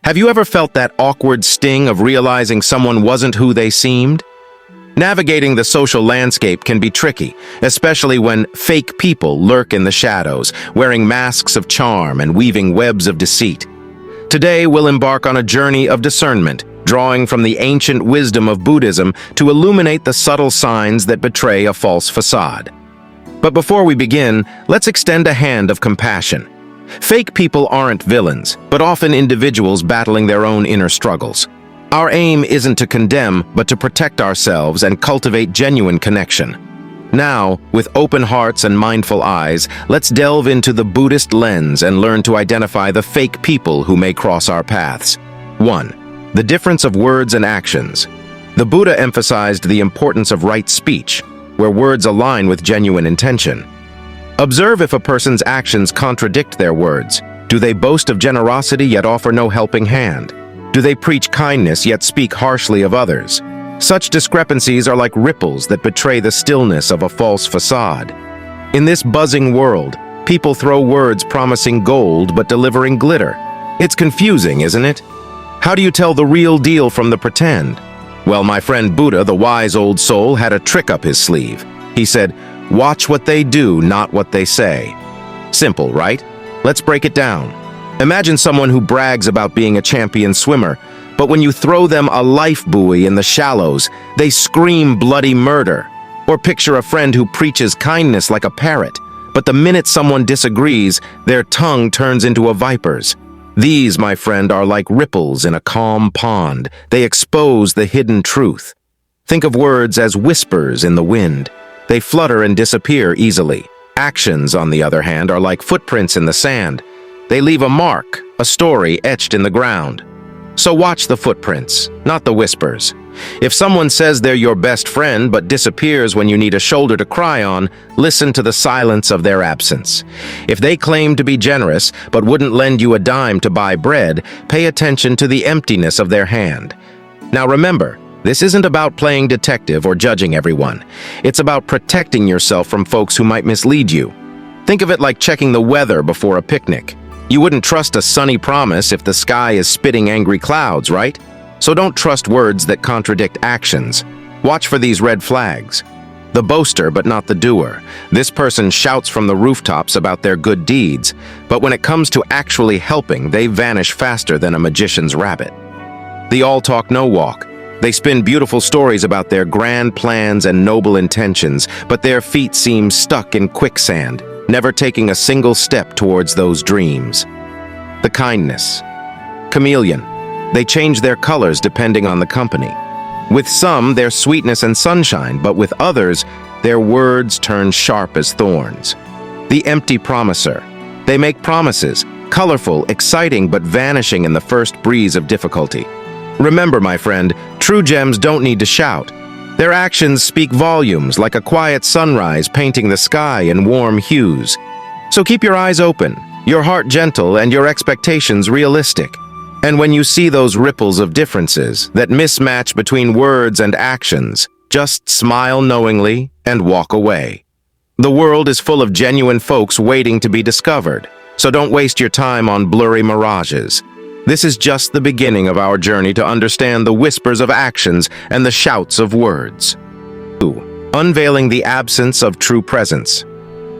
Have you ever felt that awkward sting of realizing someone wasn't who they seemed? Navigating the social landscape can be tricky, especially when fake people lurk in the shadows, wearing masks of charm and weaving webs of deceit. Today, we'll embark on a journey of discernment, drawing from the ancient wisdom of Buddhism to illuminate the subtle signs that betray a false facade. But before we begin, let's extend a hand of compassion. Fake people aren't villains, but often individuals battling their own inner struggles. Our aim isn't to condemn, but to protect ourselves and cultivate genuine connection. Now, with open hearts and mindful eyes, let's delve into the Buddhist lens and learn to identify the fake people who may cross our paths. 1. The difference of words and actions. The Buddha emphasized the importance of right speech, where words align with genuine intention. Observe if a person's actions contradict their words. Do they boast of generosity yet offer no helping hand? Do they preach kindness yet speak harshly of others? Such discrepancies are like ripples that betray the stillness of a false facade. In this buzzing world, people throw words promising gold but delivering glitter. It's confusing, isn't it? How do you tell the real deal from the pretend? Well, my friend Buddha, the wise old soul, had a trick up his sleeve. He said, "Watch what they do, not what they say." Simple, right? Let's break it down. Imagine someone who brags about being a champion swimmer, but when you throw them a life buoy in the shallows, they scream bloody murder. Or picture a friend who preaches kindness like a parrot, but the minute someone disagrees, their tongue turns into a viper's. These, my friend, are like ripples in a calm pond. They expose the hidden truth. Think of words as whispers in the wind. They flutter and disappear easily. Actions, on the other hand, are like footprints in the sand. They leave a mark, a story etched in the ground. So watch the footprints, not the whispers. If someone says they're your best friend but disappears when you need a shoulder to cry on, listen to the silence of their absence. If they claim to be generous but wouldn't lend you a dime to buy bread, pay attention to the emptiness of their hand. Now remember, this isn't about playing detective or judging everyone. It's about protecting yourself from folks who might mislead you. Think of it like checking the weather before a picnic. You wouldn't trust a sunny promise if the sky is spitting angry clouds, right? So don't trust words that contradict actions. Watch for these red flags. The boaster but not the doer. This person shouts from the rooftops about their good deeds, but when it comes to actually helping, they vanish faster than a magician's rabbit. The all talk, no walk. They spin beautiful stories about their grand plans and noble intentions, but their feet seem stuck in quicksand, never taking a single step towards those dreams. The kindness. Chameleon. They change their colors depending on the company. With some, they're sweetness and sunshine, but with others, their words turn sharp as thorns. The empty promiser. They make promises, colorful, exciting, but vanishing in the first breeze of difficulty. Remember, my friend, true gems don't need to shout. Their actions speak volumes, like a quiet sunrise painting the sky in warm hues. So keep your eyes open, your heart gentle, and your expectations realistic. And when you see those ripples of differences, that mismatch between words and actions, just smile knowingly and walk away. The world is full of genuine folks waiting to be discovered, so don't waste your time on blurry mirages. This is just the beginning of our journey to understand the whispers of actions and the shouts of words. 2. Unveiling the absence of true presence.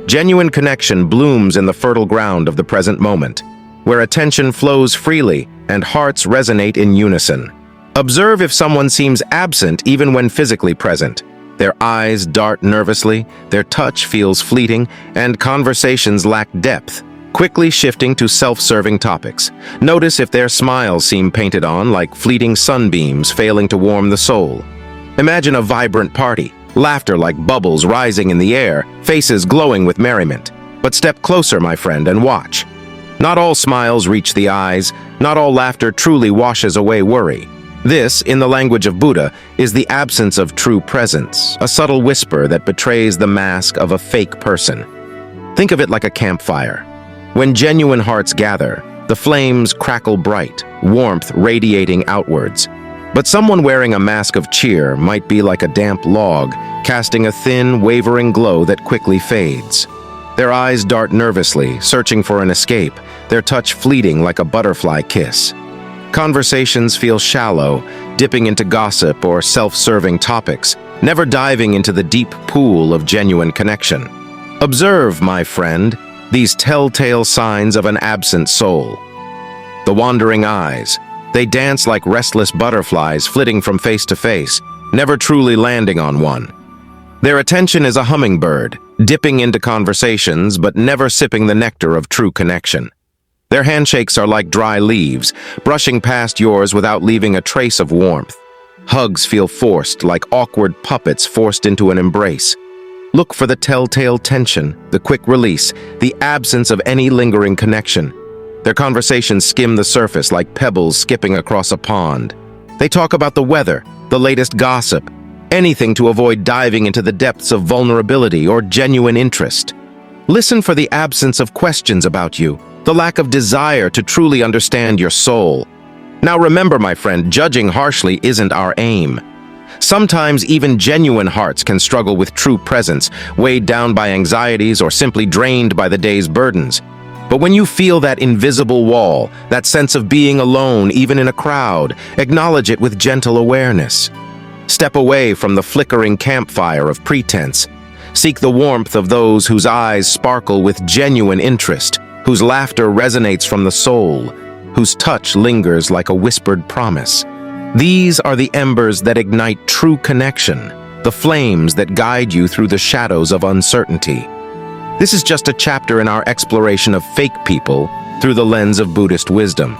Genuine connection blooms in the fertile ground of the present moment, where attention flows freely and hearts resonate in unison. Observe if someone seems absent even when physically present. Their eyes dart nervously, their touch feels fleeting, and conversations lack depth, quickly shifting to self-serving topics. Notice if their smiles seem painted on like fleeting sunbeams failing to warm the soul. Imagine a vibrant party, laughter like bubbles rising in the air, faces glowing with merriment. But step closer, my friend, and watch. Not all smiles reach the eyes, not all laughter truly washes away worry. This, in the language of Buddha, is the absence of true presence, a subtle whisper that betrays the mask of a fake person. Think of it like a campfire. When genuine hearts gather, the flames crackle bright, warmth radiating outwards. But someone wearing a mask of cheer might be like a damp log, casting a thin, wavering glow that quickly fades. Their eyes dart nervously, searching for an escape, their touch fleeting like a butterfly kiss. Conversations feel shallow, dipping into gossip or self-serving topics, never diving into the deep pool of genuine connection. Observe, my friend, these telltale signs of an absent soul. The wandering eyes. They dance like restless butterflies flitting from face to face, never truly landing on one. Their attention is a hummingbird, dipping into conversations but never sipping the nectar of true connection. Their handshakes are like dry leaves, brushing past yours without leaving a trace of warmth. Hugs feel forced, like awkward puppets forced into an embrace. Look for the telltale tension, the quick release, the absence of any lingering connection. Their conversations skim the surface like pebbles skipping across a pond. They talk about the weather, the latest gossip, anything to avoid diving into the depths of vulnerability or genuine interest. Listen for the absence of questions about you, the lack of desire to truly understand your soul. Now remember, my friend, judging harshly isn't our aim. Sometimes even genuine hearts can struggle with true presence, weighed down by anxieties or simply drained by the day's burdens. But when you feel that invisible wall, that sense of being alone even in a crowd, acknowledge it with gentle awareness. Step away from the flickering campfire of pretense. Seek the warmth of those whose eyes sparkle with genuine interest, whose laughter resonates from the soul, whose touch lingers like a whispered promise. These are the embers that ignite true connection, the flames that guide you through the shadows of uncertainty. This is just a chapter in our exploration of fake people through the lens of Buddhist wisdom.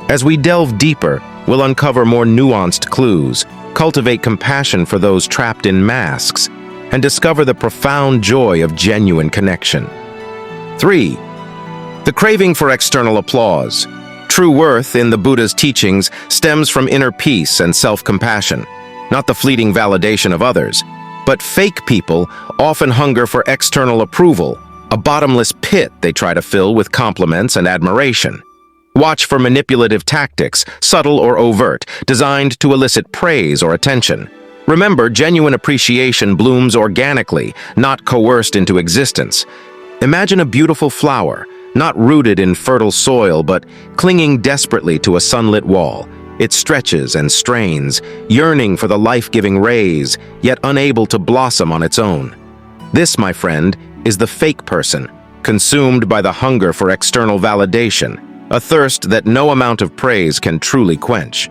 As we delve deeper, we'll uncover more nuanced clues, cultivate compassion for those trapped in masks, and discover the profound joy of genuine connection. 3. The craving for external applause. True worth in the Buddha's teachings stems from inner peace and self-compassion, not the fleeting validation of others. But fake people often hunger for external approval, a bottomless pit they try to fill with compliments and admiration. Watch for manipulative tactics, subtle or overt, designed to elicit praise or attention. Remember, genuine appreciation blooms organically, not coerced into existence. Imagine a beautiful flower, not rooted in fertile soil, but clinging desperately to a sunlit wall. It stretches and strains, yearning for the life-giving rays, yet unable to blossom on its own. This, my friend, is the fake person, consumed by the hunger for external validation, a thirst that no amount of praise can truly quench.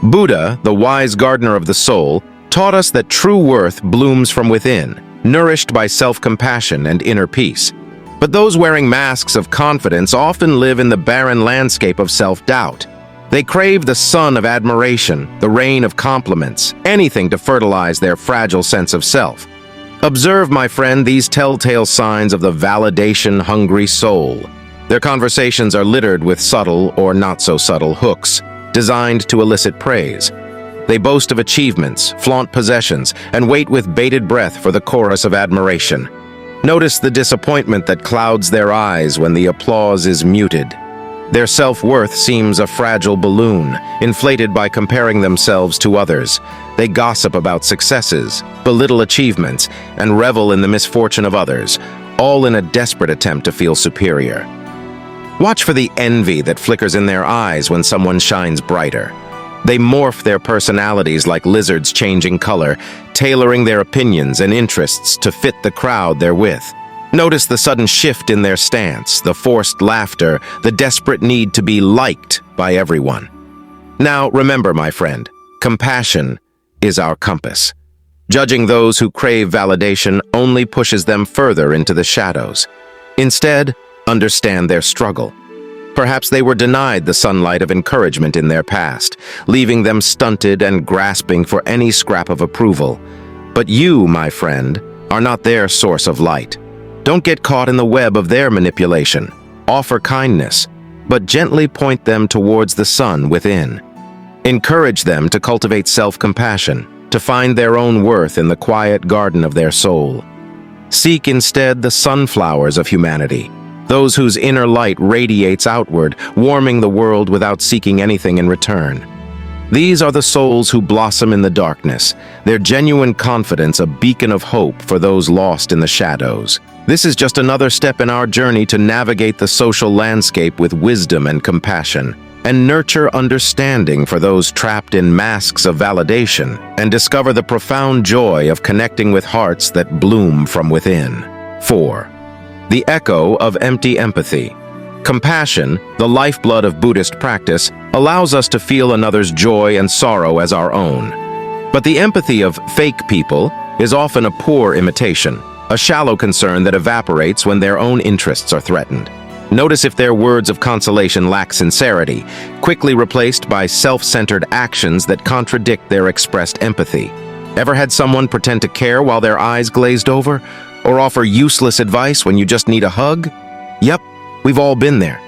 Buddha, the wise gardener of the soul, taught us that true worth blooms from within, nourished by self-compassion and inner peace. But those wearing masks of confidence often live in the barren landscape of self-doubt. They crave the sun of admiration, the rain of compliments, anything to fertilize their fragile sense of self. Observe, my friend, these telltale signs of the validation-hungry soul. Their conversations are littered with subtle or not-so-subtle hooks, designed to elicit praise. They boast of achievements, flaunt possessions, and wait with bated breath for the chorus of admiration. Notice the disappointment that clouds their eyes when the applause is muted. Their self-worth seems a fragile balloon, inflated by comparing themselves to others. They gossip about successes, belittle achievements, and revel in the misfortune of others, all in a desperate attempt to feel superior. Watch for the envy that flickers in their eyes when someone shines brighter. They morph their personalities like lizards changing color, tailoring their opinions and interests to fit the crowd they're with. Notice the sudden shift in their stance, the forced laughter, the desperate need to be liked by everyone. Now, remember, my friend, compassion is our compass. Judging those who crave validation only pushes them further into the shadows. Instead, understand their struggle. Perhaps they were denied the sunlight of encouragement in their past, leaving them stunted and grasping for any scrap of approval. But you, my friend, are not their source of light. Don't get caught in the web of their manipulation. Offer kindness, but gently point them towards the sun within. Encourage them to cultivate self-compassion, to find their own worth in the quiet garden of their soul. Seek instead the sunflowers of humanity, those whose inner light radiates outward, warming the world without seeking anything in return. These are the souls who blossom in the darkness, their genuine confidence a beacon of hope for those lost in the shadows. This is just another step in our journey to navigate the social landscape with wisdom and compassion. and nurture understanding for those trapped in masks of validation, and discover the profound joy of connecting with hearts that bloom from within. 4. The echo of empty empathy. Compassion, the lifeblood of Buddhist practice, allows us to feel another's joy and sorrow as our own. But the empathy of fake people is often a poor imitation, a shallow concern that evaporates when their own interests are threatened. Notice if their words of consolation lack sincerity, quickly replaced by self-centered actions that contradict their expressed empathy. Ever had someone pretend to care while their eyes glazed over? Or offer useless advice when you just need a hug? Yep, we've all been there.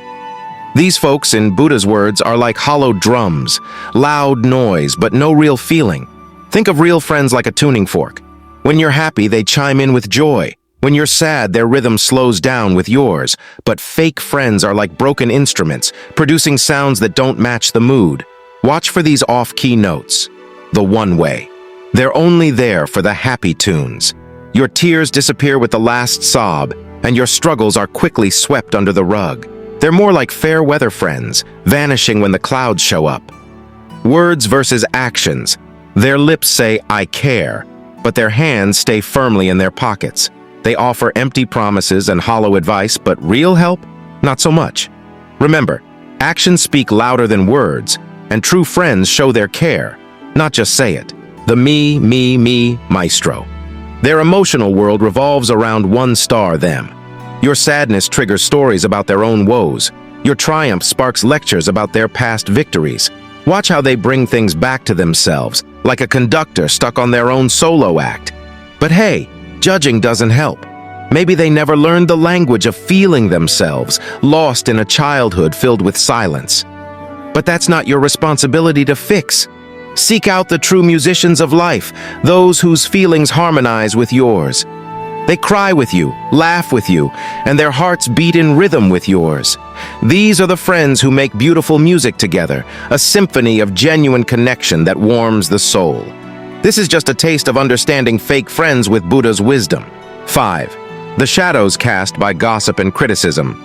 These folks, in Buddha's words, are like hollow drums, loud noise, but no real feeling. Think of real friends like a tuning fork. When you're happy, they chime in with joy. When you're sad, their rhythm slows down with yours. But fake friends are like broken instruments, producing sounds that don't match the mood. Watch for these off-key notes. The one way. They're only there for the happy tunes. Your tears disappear with the last sob, and your struggles are quickly swept under the rug. They're more like fair weather friends, vanishing when the clouds show up. Words versus actions. Their lips say, "I care," but their hands stay firmly in their pockets. They offer empty promises and hollow advice, but real help? Not so much. Remember, actions speak louder than words, and true friends show their care, not just say it. The me, maestro. Their emotional world revolves around one star, them. Your sadness triggers stories about their own woes. Your triumph sparks lectures about their past victories. Watch how they bring things back to themselves, like a conductor stuck on their own solo act. But hey, judging doesn't help. Maybe they never learned the language of feeling themselves, lost in a childhood filled with silence. But that's not your responsibility to fix. Seek out the true musicians of life, those whose feelings harmonize with yours. They cry with you, laugh with you, and their hearts beat in rhythm with yours. These are the friends who make beautiful music together, a symphony of genuine connection that warms the soul. This is just a taste of understanding fake friends with Buddha's wisdom. 5. The shadows cast by gossip and criticism.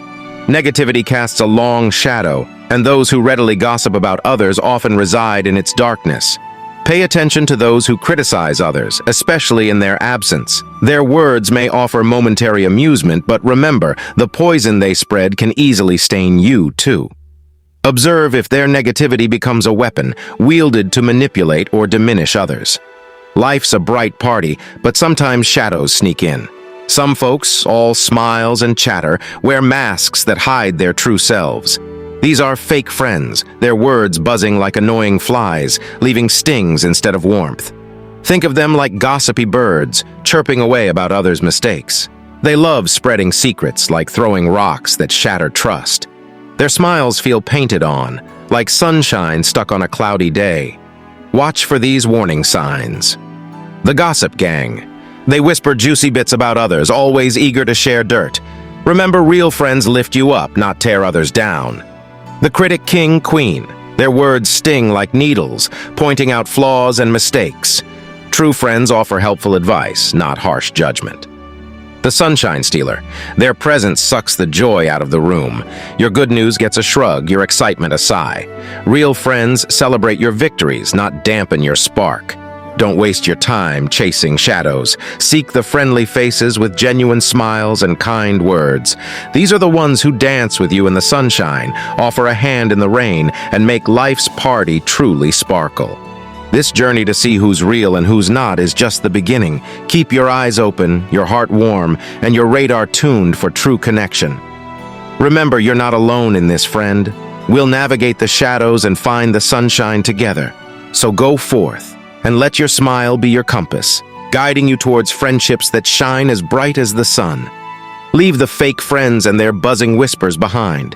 Negativity casts a long shadow, and those who readily gossip about others often reside in its darkness. Pay attention to those who criticize others, especially in their absence. Their words may offer momentary amusement, but remember, the poison they spread can easily stain you too. Observe if their negativity becomes a weapon, wielded to manipulate or diminish others. Life's a bright party, but sometimes shadows sneak in. Some folks, all smiles and chatter, wear masks that hide their true selves. These are fake friends, their words buzzing like annoying flies, leaving stings instead of warmth. Think of them like gossipy birds, chirping away about others' mistakes. They love spreading secrets like throwing rocks that shatter trust. Their smiles feel painted on, like sunshine stuck on a cloudy day. Watch for these warning signs. The gossip gang. They whisper juicy bits about others, always eager to share dirt. Remember, real friends lift you up, not tear others down. The critic king, queen. Their words sting like needles, pointing out flaws and mistakes. True friends offer helpful advice, not harsh judgment. The sunshine stealer. Their presence sucks the joy out of the room. Your good news gets a shrug, your excitement a sigh. Real friends celebrate your victories, not dampen your spark. Don't waste your time chasing shadows. Seek the friendly faces with genuine smiles and kind words. These are the ones who dance with you in the sunshine, offer a hand in the rain, and make life's party truly sparkle. This journey to see who's real and who's not is just the beginning. Keep your eyes open, your heart warm, and your radar tuned for true connection. Remember, you're not alone in this, friend. We'll navigate the shadows and find the sunshine together. So go forth and let your smile be your compass, guiding you towards friendships that shine as bright as the sun. Leave the fake friends and their buzzing whispers behind.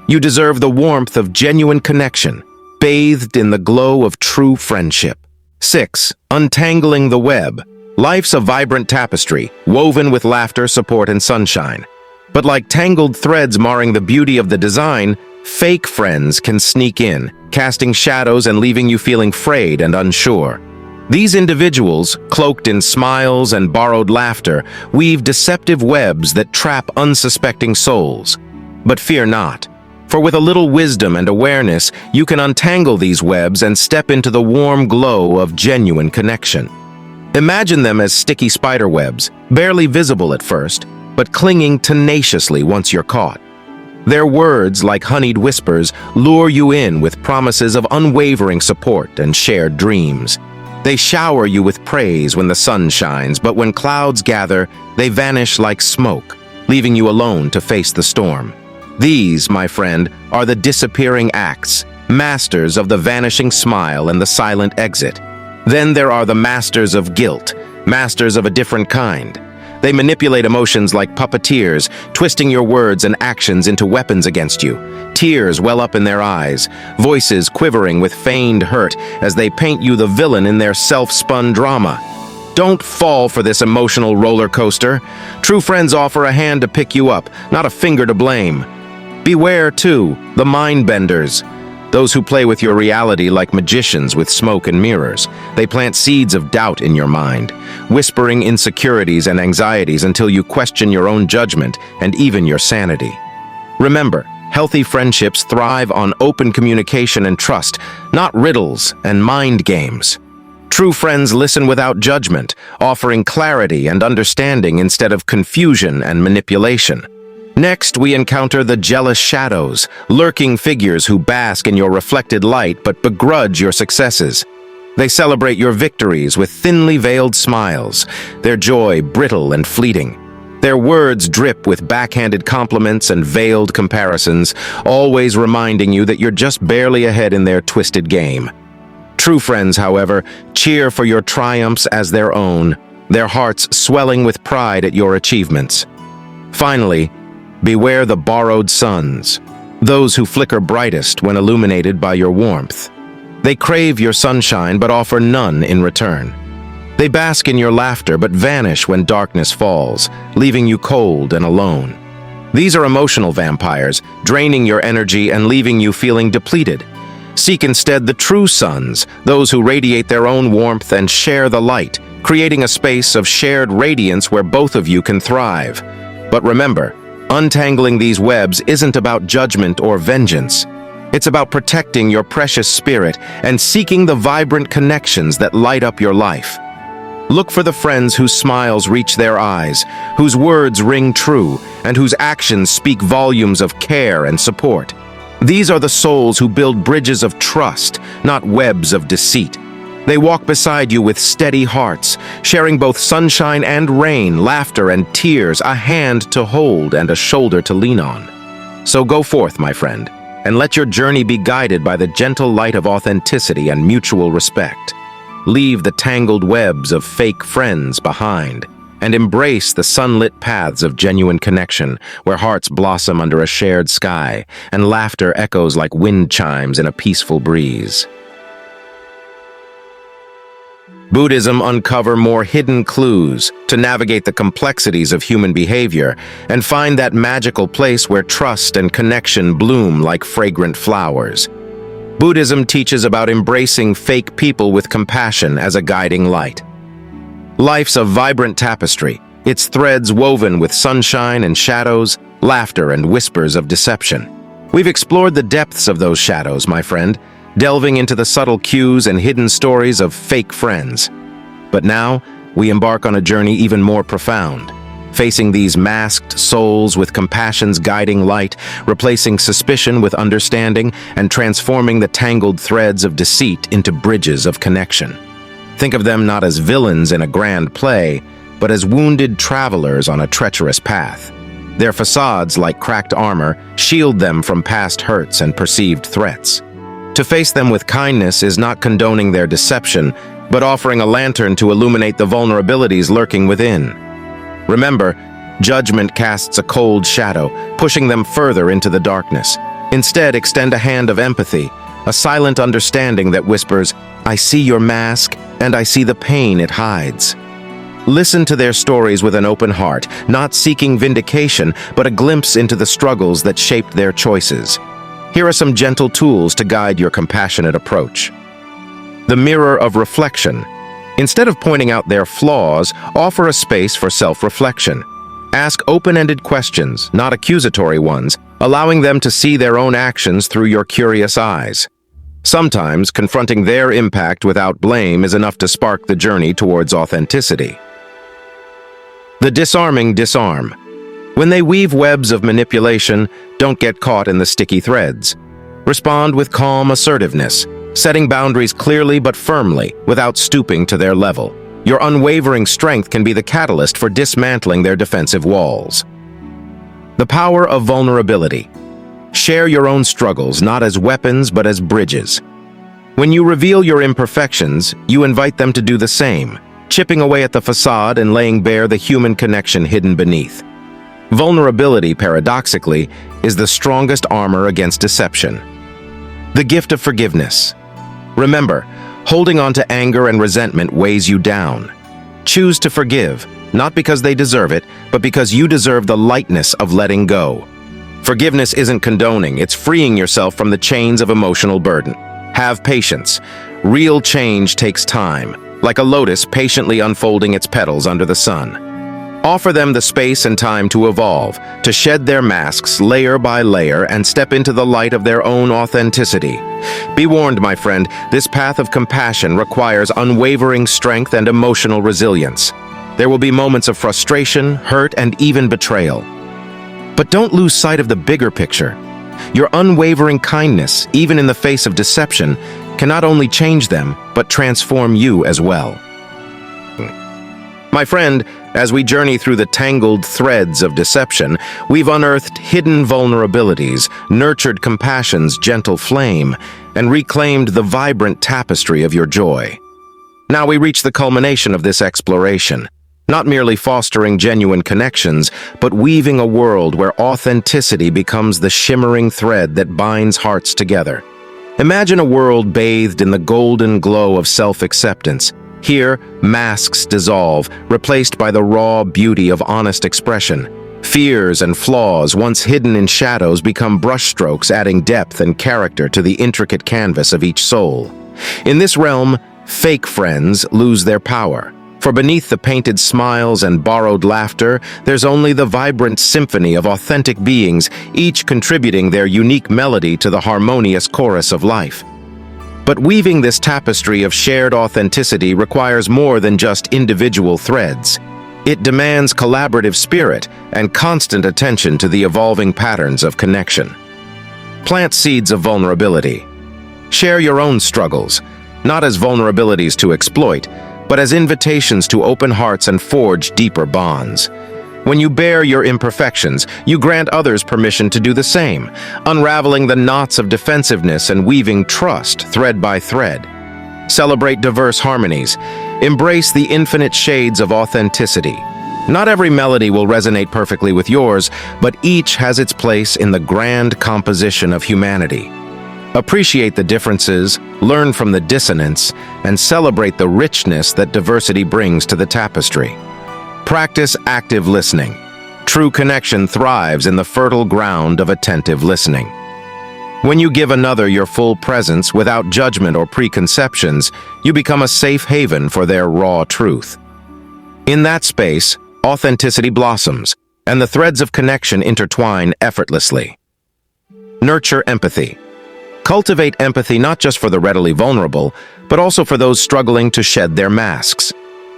You deserve the warmth of genuine connection, bathed in the glow of true friendship. 6. Untangling the web. Life's a vibrant tapestry, woven with laughter, support, and sunshine. But like tangled threads marring the beauty of the design, fake friends can sneak in, casting shadows and leaving you feeling frayed and unsure. These individuals, cloaked in smiles and borrowed laughter, weave deceptive webs that trap unsuspecting souls. But fear not. For with a little wisdom and awareness, you can untangle these webs and step into the warm glow of genuine connection. Imagine them as sticky spider webs, barely visible at first, but clinging tenaciously once you're caught. Their words, like honeyed whispers, lure you in with promises of unwavering support and shared dreams. They shower you with praise when the sun shines, but when clouds gather, they vanish like smoke, leaving you alone to face the storm. These, my friend, are the disappearing acts, masters of the vanishing smile and the silent exit. Then there are the masters of guilt, masters of a different kind. They manipulate emotions like puppeteers, twisting your words and actions into weapons against you. Tears well up in their eyes, voices quivering with feigned hurt as they paint you the villain in their self-spun drama. Don't fall for this emotional roller coaster. True friends offer a hand to pick you up, not a finger to blame. Beware, too, the mind-benders. Those who play with your reality like magicians with smoke and mirrors. They plant seeds of doubt in your mind, whispering insecurities and anxieties until you question your own judgment and even your sanity. Remember, healthy friendships thrive on open communication and trust, not riddles and mind games. True friends listen without judgment, offering clarity and understanding instead of confusion and manipulation. Next, we encounter the jealous shadows, lurking figures who bask in your reflected light but begrudge your successes. They celebrate your victories with thinly veiled smiles, their joy brittle and fleeting. Their words drip with backhanded compliments and veiled comparisons, always reminding you that you're just barely ahead in their twisted game. True friends, however, cheer for your triumphs as their own, their hearts swelling with pride at your achievements. Finally, beware the borrowed suns, those who flicker brightest when illuminated by your warmth. They crave your sunshine but offer none in return. They bask in your laughter but vanish when darkness falls, leaving you cold and alone. These are emotional vampires, draining your energy and leaving you feeling depleted. Seek instead the true suns, those who radiate their own warmth and share the light, creating a space of shared radiance where both of you can thrive. But remember, untangling these webs isn't about judgment or vengeance. It's about protecting your precious spirit and seeking the vibrant connections that light up your life. Look for the friends whose smiles reach their eyes, whose words ring true, and whose actions speak volumes of care and support. These are the souls who build bridges of trust, not webs of deceit. They walk beside you with steady hearts, sharing both sunshine and rain, laughter and tears, a hand to hold and a shoulder to lean on. So go forth, my friend, and let your journey be guided by the gentle light of authenticity and mutual respect. Leave the tangled webs of fake friends behind, and embrace the sunlit paths of genuine connection, where hearts blossom under a shared sky, and laughter echoes like wind chimes in a peaceful breeze. Buddhism uncover more hidden clues to navigate the complexities of human behavior and find that magical place where trust and connection bloom like fragrant flowers. Buddhism teaches about embracing fake people with compassion as a guiding light. Life's a vibrant tapestry, its threads woven with sunshine and shadows, laughter and whispers of deception. We've explored the depths of those shadows, my friend, delving into the subtle cues and hidden stories of fake friends. But now, we embark on a journey even more profound, facing these masked souls with compassion's guiding light, replacing suspicion with understanding, and transforming the tangled threads of deceit into bridges of connection. Think of them not as villains in a grand play, but as wounded travelers on a treacherous path. Their facades, like cracked armor, shield them from past hurts and perceived threats. To face them with kindness is not condoning their deception, but offering a lantern to illuminate the vulnerabilities lurking within. Remember, judgment casts a cold shadow, pushing them further into the darkness. Instead, extend a hand of empathy, a silent understanding that whispers, "I see your mask, and I see the pain it hides." Listen to their stories with an open heart, not seeking vindication, but a glimpse into the struggles that shaped their choices. Here are some gentle tools to guide your compassionate approach. The mirror of reflection. Instead of pointing out their flaws, offer a space for self-reflection. Ask open-ended questions, not accusatory ones, allowing them to see their own actions through your curious eyes. Sometimes, confronting their impact without blame is enough to spark the journey towards authenticity. The disarming disarm. When they weave webs of manipulation, don't get caught in the sticky threads. Respond with calm assertiveness, setting boundaries clearly but firmly without stooping to their level. Your unwavering strength can be the catalyst for dismantling their defensive walls. The power of vulnerability. Share your own struggles not as weapons but as bridges. When you reveal your imperfections, you invite them to do the same, chipping away at the facade and laying bare the human connection hidden beneath. Vulnerability, paradoxically, is the strongest armor against deception. The gift of forgiveness. Remember, holding on to anger and resentment weighs you down. Choose to forgive, not because they deserve it, but because you deserve the lightness of letting go. Forgiveness isn't condoning, it's freeing yourself from the chains of emotional burden. Have patience. Real change takes time, like a lotus patiently unfolding its petals under the sun. Offer them the space and time to evolve, to shed their masks layer by layer and step into the light of their own authenticity. Be warned, my friend, this path of compassion requires unwavering strength and emotional resilience. There will be moments of frustration, hurt, and even betrayal. But don't lose sight of the bigger picture. Your unwavering kindness, even in the face of deception, can not only change them, but transform you as well. My friend, as we journey through the tangled threads of deception, we've unearthed hidden vulnerabilities, nurtured compassion's gentle flame, and reclaimed the vibrant tapestry of your joy. Now we reach the culmination of this exploration, not merely fostering genuine connections, but weaving a world where authenticity becomes the shimmering thread that binds hearts together. Imagine a world bathed in the golden glow of self-acceptance. Here, masks dissolve, replaced by the raw beauty of honest expression. Fears and flaws, once hidden in shadows, become brushstrokes, adding depth and character to the intricate canvas of each soul. In this realm, fake friends lose their power. For beneath the painted smiles and borrowed laughter, there's only the vibrant symphony of authentic beings, each contributing their unique melody to the harmonious chorus of life. But weaving this tapestry of shared authenticity requires more than just individual threads. It demands collaborative spirit and constant attention to the evolving patterns of connection. Plant seeds of vulnerability. Share your own struggles, not as vulnerabilities to exploit, but as invitations to open hearts and forge deeper bonds. When you bear your imperfections, you grant others permission to do the same, unraveling the knots of defensiveness and weaving trust thread by thread. Celebrate diverse harmonies. Embrace the infinite shades of authenticity. Not every melody will resonate perfectly with yours, but each has its place in the grand composition of humanity. Appreciate the differences, learn from the dissonance, and celebrate the richness that diversity brings to the tapestry. Practice active listening. True connection thrives in the fertile ground of attentive listening. When you give another your full presence without judgment or preconceptions, you become a safe haven for their raw truth. In that space, authenticity blossoms, and the threads of connection intertwine effortlessly. Nurture empathy. Cultivate empathy not just for the readily vulnerable, but also for those struggling to shed their masks.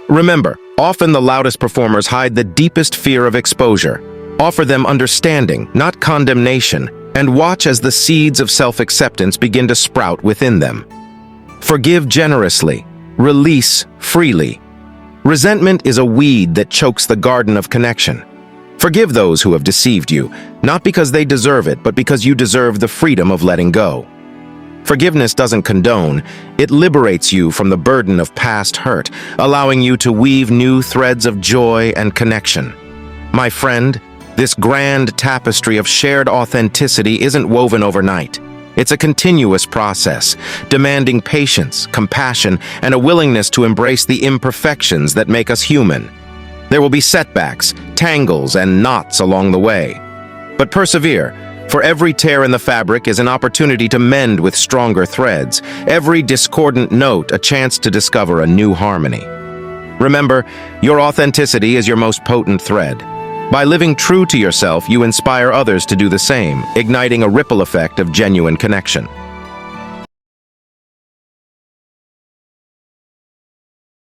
Remember, often the loudest performers hide the deepest fear of exposure. Offer them understanding, not condemnation, and watch as the seeds of self-acceptance begin to sprout within them. Forgive generously. Release freely. Resentment is a weed that chokes the garden of connection. Forgive those who have deceived you, not because they deserve it, but because you deserve the freedom of letting go. Forgiveness doesn't condone, it liberates you from the burden of past hurt, allowing you to weave new threads of joy and connection. My friend, this grand tapestry of shared authenticity isn't woven overnight. It's a continuous process, demanding patience, compassion, and a willingness to embrace the imperfections that make us human. There will be setbacks, tangles, and knots along the way. But persevere. For every tear in the fabric is an opportunity to mend with stronger threads, every discordant note a chance to discover a new harmony. Remember, your authenticity is your most potent thread. By living true to yourself, you inspire others to do the same, igniting a ripple effect of genuine connection.